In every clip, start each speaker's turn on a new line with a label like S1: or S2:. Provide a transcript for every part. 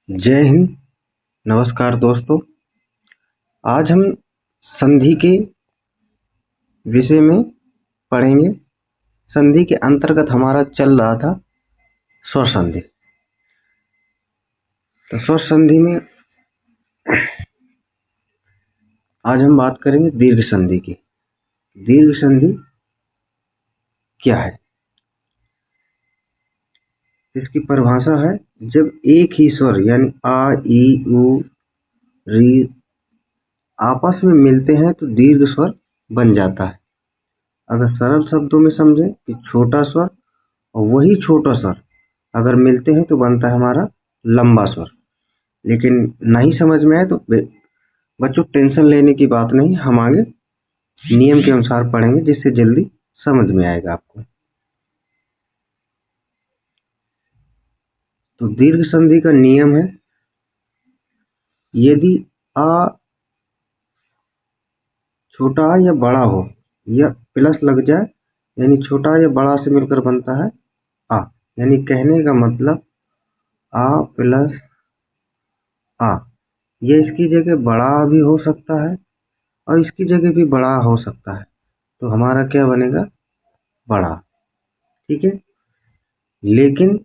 S1: जय हिंद। नमस्कार दोस्तों। आज हम संधि के विषय में पढ़ेंगे। संधि के अंतर्गत हमारा चल रहा था स्वर संधि। तो स्वर संधि में आज हम बात करेंगे दीर्घ संधि की। दीर्घ संधि क्या है? इसकी परिभाषा है जब एक ही स्वर यानी आ, ई, उ, री आपस में मिलते हैं तो दीर्घ स्वर बन जाता है। अगर सरल शब्दों में समझें कि छोटा स्वर और वही छोटा स्वर अगर मिलते हैं तो बनता है हमारा लंबा स्वर। लेकिन नहीं समझ में आए तो बच्चों टेंशन लेने की बात नहीं, हम आगे नियम के अनुसार पढ़ेंगे जिससे जल्दी समझ में आएगा आपको। तो दीर्घ संधि का नियम है, यदि आ छोटा या बड़ा हो या प्लस लग जाए यानी छोटा या बड़ा से मिलकर बनता है आ। यानी कहने का मतलब आ प्लस आ, ये इसकी जगह बड़ा भी हो सकता है और इसकी जगह भी बड़ा हो सकता है, तो हमारा क्या बनेगा? बड़ा। ठीक है। लेकिन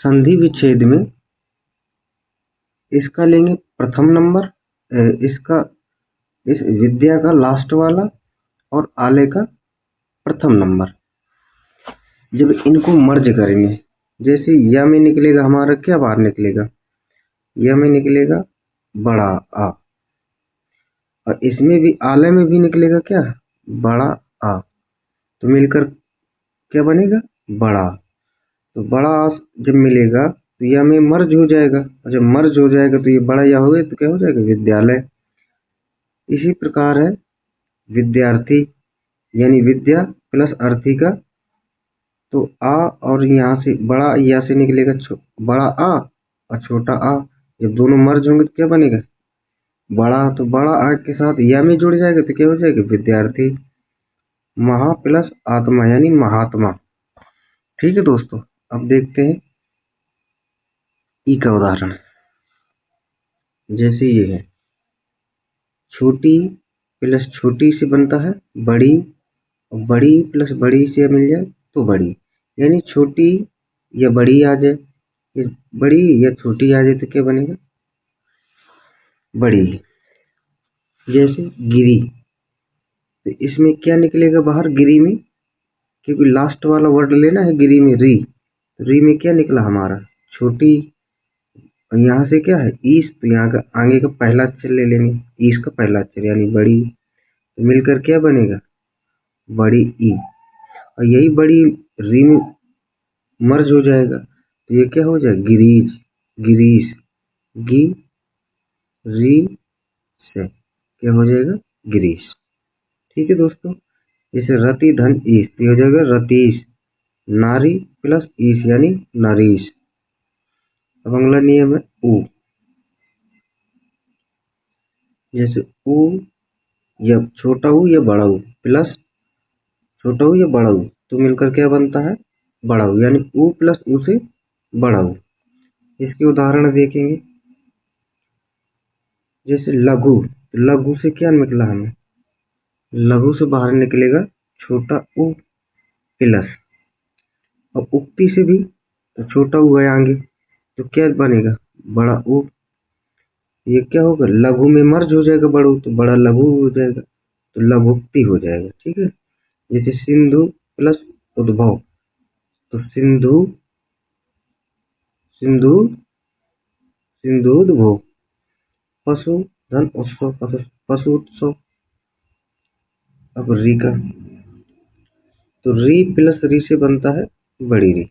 S1: संधि विच्छेद में इसका लेंगे प्रथम नंबर, इसका इस विद्या का लास्ट वाला और आले का प्रथम नंबर। जब इनको मर्ज करेंगे, जैसे या में निकलेगा हमारा क्या बाहर निकलेगा? या में निकलेगा बड़ा आ, और इसमें भी आले में भी निकलेगा क्या? बड़ा आ। तो मिलकर क्या बनेगा? बड़ा। तो बड़ा आ जब मिलेगा तो या में मर्ज हो जाएगा, और जब मर्ज हो जाएगा तो ये बड़ा या हो गया तो क्या हो जाएगा? विद्यालय। इसी प्रकार है विद्यार्थी यानी विद्या प्लस अर्थी का, तो आ और यहाँ से बड़ा या से निकलेगा बड़ा आ और छोटा आ, जब दोनों मर्ज होंगे तो क्या बनेगा? बड़ा। तो बड़ा आ के साथ या में जुड़ जाएगा तो क्या हो जाएगा? विद्यार्थी। महा प्लस आत्मा यानी महात्मा। ठीक है दोस्तों, अब देखते हैं ई का उदाहरण। जैसे ये है, छोटी प्लस छोटी से बनता है बड़ी, और बड़ी प्लस बड़ी से मिल जाए तो बड़ी। यानी छोटी या बड़ी आ जाए, ये बड़ी या छोटी आ जाए तो क्या बनेगा? बड़ी। जैसे गिरी, तो इसमें क्या निकलेगा बाहर गिरी में? क्योंकि लास्ट वाला वर्ड लेना है गिरी में, री। री में क्या निकला हमारा? छोटी। और यहाँ से क्या है? ईस, तो यहाँ का आगे का पहला अक्षर ले लेंगे, ईस का पहला अक्षर यानी बड़ी। तो मिलकर क्या बनेगा? बड़ी ई। और यही बड़ी री में मर्ज हो जाएगा तो ये क्या हो जाएगा? गिरीश। गिरीश। गी री से क्या हो जाएगा? गिरीश। ठीक है दोस्तों। जैसे रति धन ईश तो हो जाएगा रतीश। नारी प्लस ईश यानी नरीश। अब अगला नियम है ऊ। जैसे ऊ या छोटा ऊ या बड़ा ऊ प्लस छोटा ऊ या बड़ा ऊ तो मिलकर क्या बनता है? बड़ा ऊ। यानी ऊ प्लस ऊ से बड़ा ऊ। इसके उदाहरण देखेंगे। जैसे लघु, लघु से क्या निकला हमें? लघु से बाहर निकलेगा छोटा ऊ प्लस, और उक्ति से भी तो छोटा ऊ है आगे तो क्या बनेगा? बड़ा ऊ। ये क्या होगा? लघु में मर्ज हो जाएगा बड़ा ऊ तो बड़ा लघु हो जाएगा, तो लघुक्ति हो जाएगा। ठीक है। जैसे सिंधु प्लस उद्भव, तो सिंधु सिंधु सिंधुद्भव। पशु धन उत्सव पशु उत्सव। अब री का, तो री प्लस री से बनता है बड़ी री,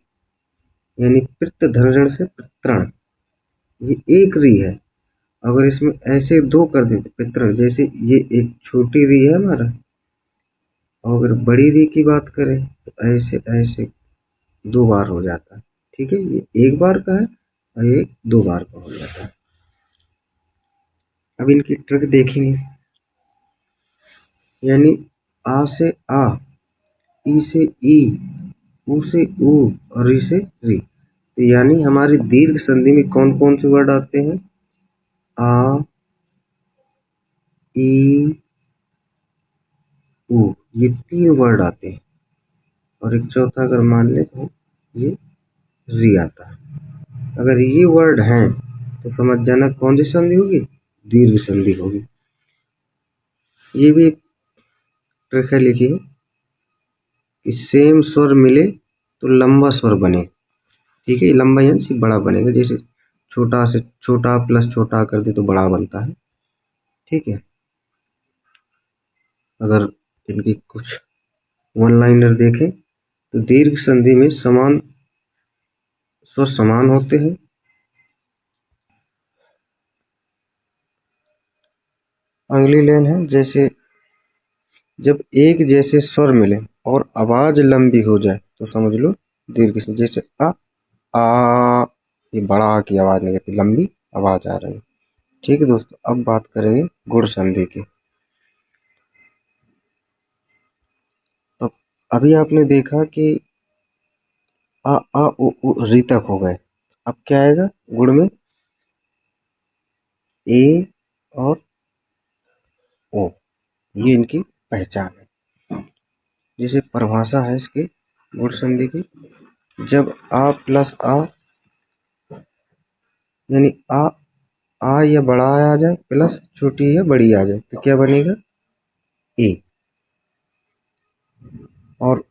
S1: यानी पितृ धरण से पितृण। ये एक री है। अगर इसमें ऐसे दो कर दें पितृ, जैसे ये एक छोटी री है हमारा, और अगर बड़ी री की बात करें तो ऐसे ऐसे दो बार हो जाता है। ठीक है। ये एक बार का है और ये दो बार का हो जाता है। अब इनकी ट्रिक देखेंगे। यानी आ से आ, ई से ई, ऊ से ऊ और री से री। यानी हमारी दीर्घ संधि में कौन कौन से वर्ड आते हैं? आ, ई, उ, ये 3 वर्ड आते हैं और एक चौथा अगर मान ले तो ये री आता है। अगर ये वर्ड हैं तो समझ जाना कौन सी संधि होगी? दीर्घ संधि होगी। ये भी एक ट्रिक है, लिखिए कि सेम स्वर मिले तो लंबा स्वर बने। ठीक है, लंबा यानी बड़ा बनेगा। जैसे छोटा से छोटा प्लस छोटा कर दे तो बड़ा बनता है। ठीक है, अगर इनकी कुछ वन लाइनर देखें तो दीर्घ संधि में समान स्वर समान होते हैं। अगली लाइन है, जैसे जब एक जैसे स्वर मिले और आवाज लंबी हो जाए तो समझ लो दीर्घ संधि। जैसे आ, ये बड़ा आ की आवाज नहीं आती, लंबी आवाज आ रही है। ठीक है दोस्तों, अब बात करेंगे गुण संधि की। तो अभी आपने देखा कि आ उ री तक हो गए। अब क्या आएगा गुण में? ए और ओ, ये इनकी पहचान है। जैसे परिभाषा है इसकी गुण संधि की, जब आ प्लस आ यानी आ या बड़ा आ जाए प्लस छोटी या बड़ी आ जाए तो क्या बनेगा? ए। और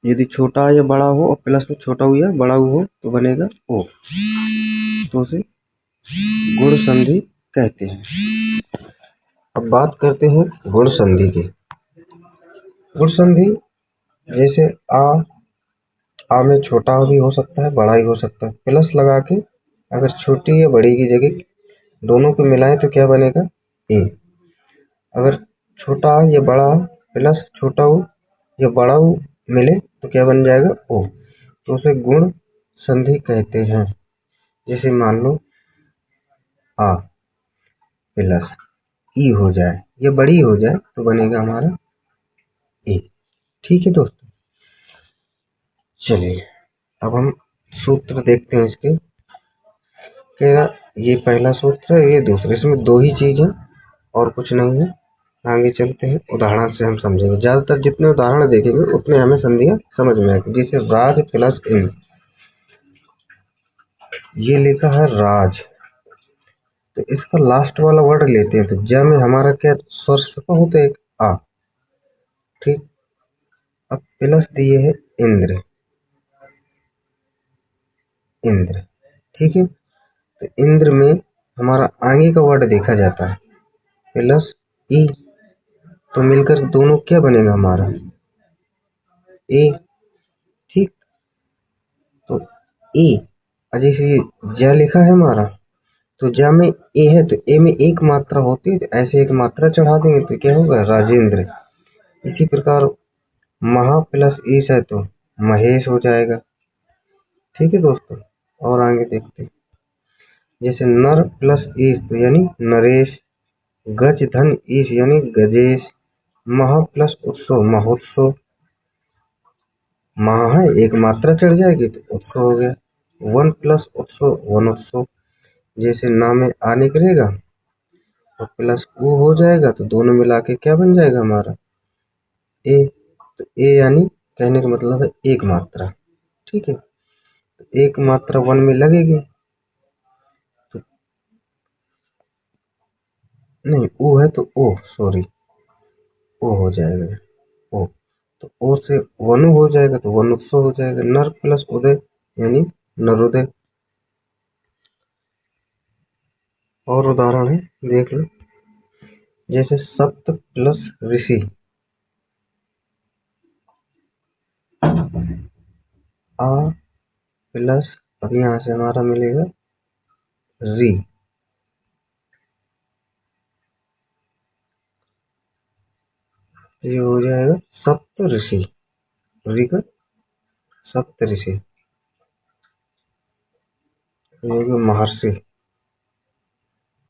S1: यदि छोटा या बड़ा हो और प्लस में छोटा हो या बड़ा हो तो बनेगा ओ, तो उसे गुण संधि कहते हैं। अब बात करते हैं गुण संधि की। गुण संधि जैसे आ में छोटा भी हो सकता है बड़ा ही हो सकता है, प्लस लगा के अगर छोटी या बड़ी की जगह दोनों को मिलाएं तो क्या बनेगा? ए। अगर छोटा या बड़ा प्लस छोटा हो या बड़ा हो मिले तो क्या बन जाएगा? ओ, तो उसे गुण संधि कहते हैं। जैसे मान लो आ प्लस ई हो जाए या बड़ी हो जाए तो बनेगा हमारा ए। ठीक है दोस्तों, चलिए अब हम सूत्र देखते हैं इसके। क्या ये पहला सूत्र है, ये दूसरा, इसमें दो ही चीज है और कुछ नहीं है। आगे चलते हैं, उदाहरण से हम समझेंगे। ज्यादातर जितने उदाहरण देखेंगे उतने हमें संधियां समझ में आएगी। जैसे राज प्लस इन, ये लिखा है राज, तो इसका लास्ट वाला वर्ड लेते हैं तो ज में हमारा क्या स्वर होता है? एक आ। ठीक, अब प्लस दिए है इंद्र, इंद्र। ठीक है, तो इंद्र में हमारा आगे का वर्ड देखा जाता है प्लस ई, तो मिलकर दोनों क्या बनेगा हमारा? ए। ठीक, तो ए, जैसे ज लिखा है हमारा तो ज में ए है तो ए में एक मात्रा होती है, तो ऐसे एक मात्रा चढ़ा देंगे तो क्या होगा? राजेंद्र। इसी प्रकार महा प्लस ईश है तो महेश हो जाएगा। ठीक है दोस्तों, और आगे देखते हैं। जैसे नर प्लस ईश तो यानी नरेश, गज धन ईश यानी गजेश, महा प्लस उत्सव महोत्सव। महा है एक मात्रा चढ़ जाएगी तो उत्सव हो गया। वन प्लस उत्सव वनोत्सव। जैसे ना में आ निकलेगा और प्लस उ हो जाएगा तो दोनों मिला के क्या बन जाएगा हमारा? ए। तो ए यानी कहने का मतलब है एक मात्रा। ठीक है, तो एक मात्रा वन में लगेगी तो नहीं, ओ है तो ओ, सॉरी, ओ हो जाएगा ओ, तो ओ से वनु हो जाएगा तो वनुत्सव हो जाएगा। नर प्लस उदय यानी नरोदय। और उदाहरण है देख लो, जैसे सप्त प्लस ऋषि, आ प्लस अब यहाँ से हमारा मिलेगा री, ये हो जाएगा सप्त ऋषि, री का सप्त ऋषि, ये होगा महर्षि।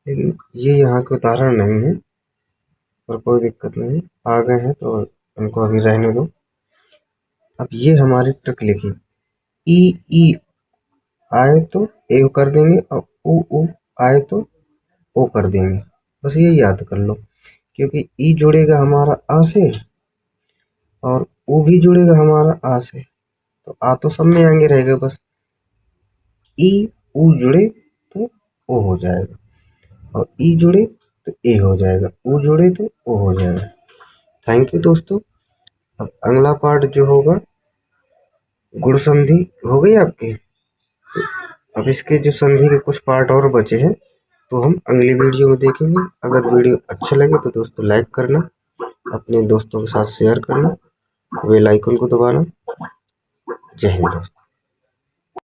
S1: लेकिन ये यहाँ के उदाहरण नहीं है और कोई दिक्कत नहीं, आ गए हैं तो इनको अभी रहने दो। अब ये हमारी ट्रिक लिखी ई ई आए तो ए कर देंगे और उ आए तो ओ कर देंगे। बस ये याद कर लो, क्योंकि ई जुड़ेगा हमारा आ से और उ भी जुड़ेगा हमारा आ से, तो आ तो सब में आगे रहेगा। बस ई उ जुड़े तो ओ हो जाएगा और ई जुड़े तो ए हो जाएगा, उ जुड़े तो ओ हो जाएगा। थैंक यू दोस्तों। अब अगला पार्ट जो होगा गुण संधि हो गई आपकी। अब इसके जो संधि के कुछ पार्ट और बचे हैं तो हम अगली वीडियो में देखेंगे। अगर वीडियो अच्छा लगे तो दोस्तों लाइक करना, अपने दोस्तों के साथ शेयर करना, बेल आइकन को दबाना। जय हिंद दोस्तों।